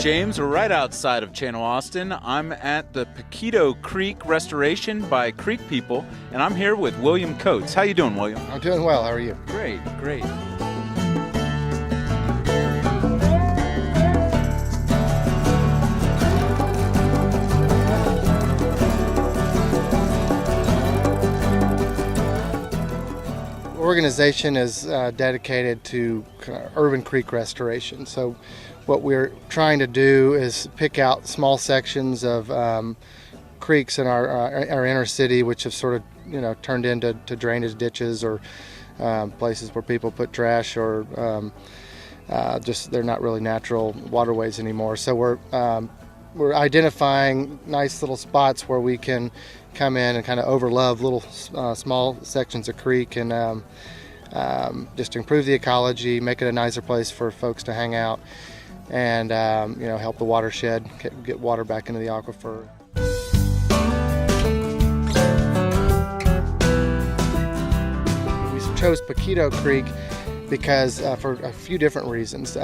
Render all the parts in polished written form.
James. We're right outside of channelAustin. I'm at the Poquito Creek restoration by Creek People, and I'm here with William Coates. How you doing, William? I'm doing well. How are you? Great, great. Organization is dedicated to urban creek restoration. So what we're trying to do is pick out small sections of creeks in our inner city, which have sort of turned into drainage ditches or places where people put trash, or just they're not really natural waterways anymore. So we're identifying nice little spots where we can come in and kind of overlove little small sections of creek and just improve the ecology, make it a nicer place for folks to hang out, and help the watershed get water back into the aquifer. We chose Poquito Creek because for a few different reasons.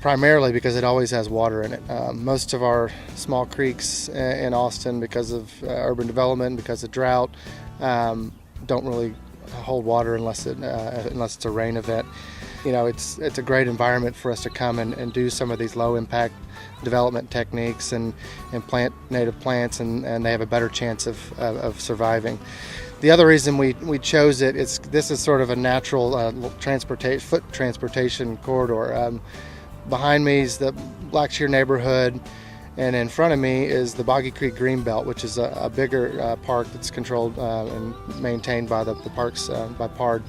Primarily because it always has water in it. Most of our small creeks in Austin, because of urban development, because of drought, don't really hold water unless it's a rain event. It's a great environment for us to come and do some of these low impact development techniques and plant native plants, and they have a better chance of surviving. The other reason we chose it is this is sort of a natural foot transportation corridor. Behind me is the Blackshear neighborhood, and in front of me is the Boggy Creek Greenbelt, which is a bigger park that's controlled and maintained by the parks by PARD.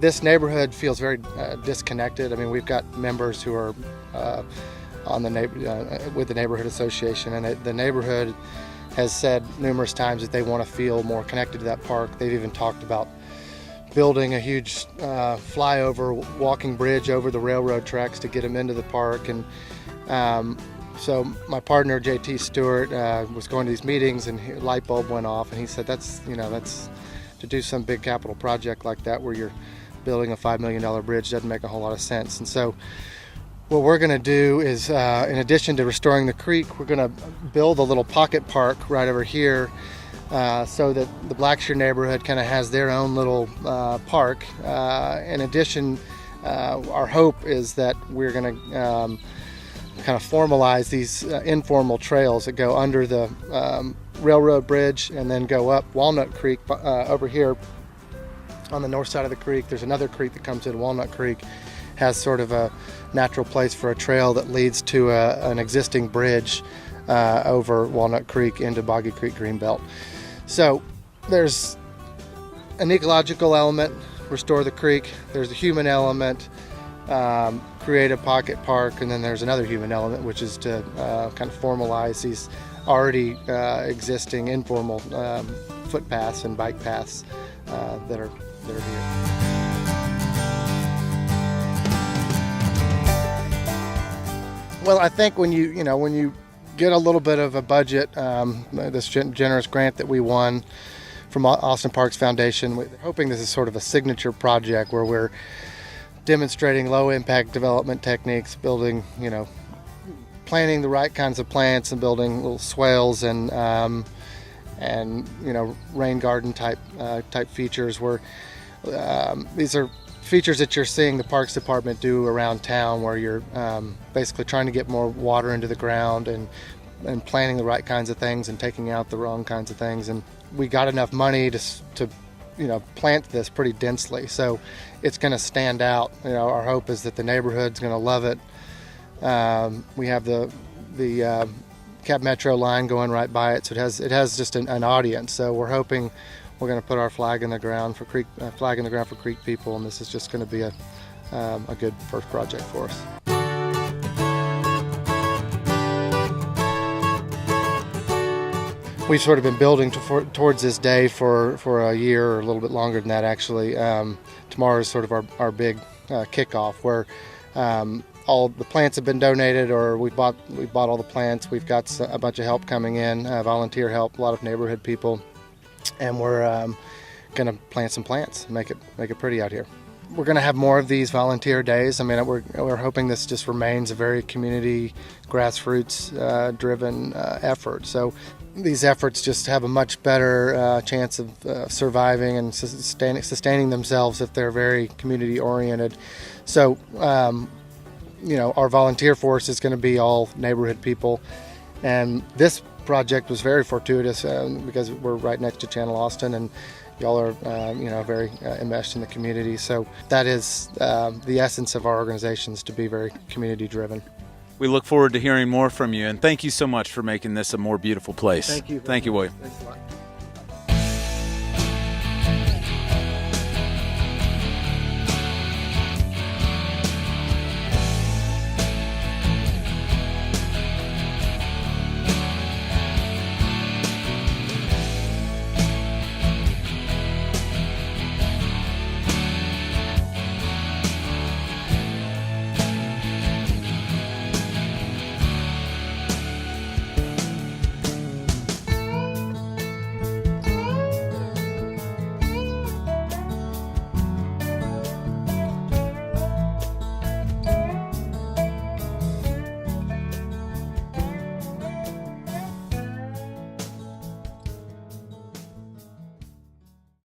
This neighborhood feels very disconnected. I mean, we've got members who are with the neighborhood association, and the neighborhood has said numerous times that they want to feel more connected to that park. They've even talked about building a huge flyover walking bridge over the railroad tracks to get them into the park. And so my partner JT Stewart was going to these meetings, and a light bulb went off, and he said that's to do some big capital project like that where you're building a $5 million bridge doesn't make a whole lot of sense. And so what we're going to do is, in addition to restoring the creek, we're going to build a little pocket park right over here so that the Blackshear neighborhood kind of has their own little park. In addition, our hope is that we're going to kind of formalize these informal trails that go under the railroad bridge and then go up Walnut Creek over here on the north side of the creek. There's another creek that comes into Walnut Creek, has sort of a natural place for a trail that leads to an existing bridge over Walnut Creek into Boggy Creek Greenbelt. So there's an ecological element, restore the creek. There's a human element, create a pocket park, and then there's another human element, which is to kind of formalize these already existing informal footpaths and bike paths that are here. Well, I think when you get a little bit of a budget, this generous grant that we won from Austin Parks Foundation, we're hoping this is sort of a signature project where we're demonstrating low impact development techniques, building, planting the right kinds of plants and building little swales and rain garden type features where these are features that you're seeing the Parks Department do around town, where you're basically trying to get more water into the ground and planting the right kinds of things and taking out the wrong kinds of things. And we got enough money to plant this pretty densely, so it's going to stand out. Our hope is that the neighborhood's going to love it. We have the Cab Metro line going right by it, so it has just an audience. So we're hoping we're going to put our flag in the ground for Creek People, and this is just going to be a good first project for us. We've sort of been building towards this day for a year, or a little bit longer than that actually. Tomorrow is sort of our big kickoff, where all the plants have been donated, or we bought all the plants. We've got a bunch of help coming in, volunteer help, a lot of neighborhood people. And we're going to plant some plants, make it pretty out here. we're going to have more of these volunteer days. I mean, we're hoping this just remains a very community, grassroots driven effort. So these efforts just have a much better chance of surviving and sustaining themselves if they're very community oriented. So, our volunteer force is going to be all neighborhood people. And this project was very fortuitous because we're right next to channelAustin, and y'all are, very enmeshed in the community. So that is the essence of our organizations, to be very community driven. We look forward to hearing more from you, and thank you so much for making this a more beautiful place. Thank you. Thank you, William. Thanks a lot.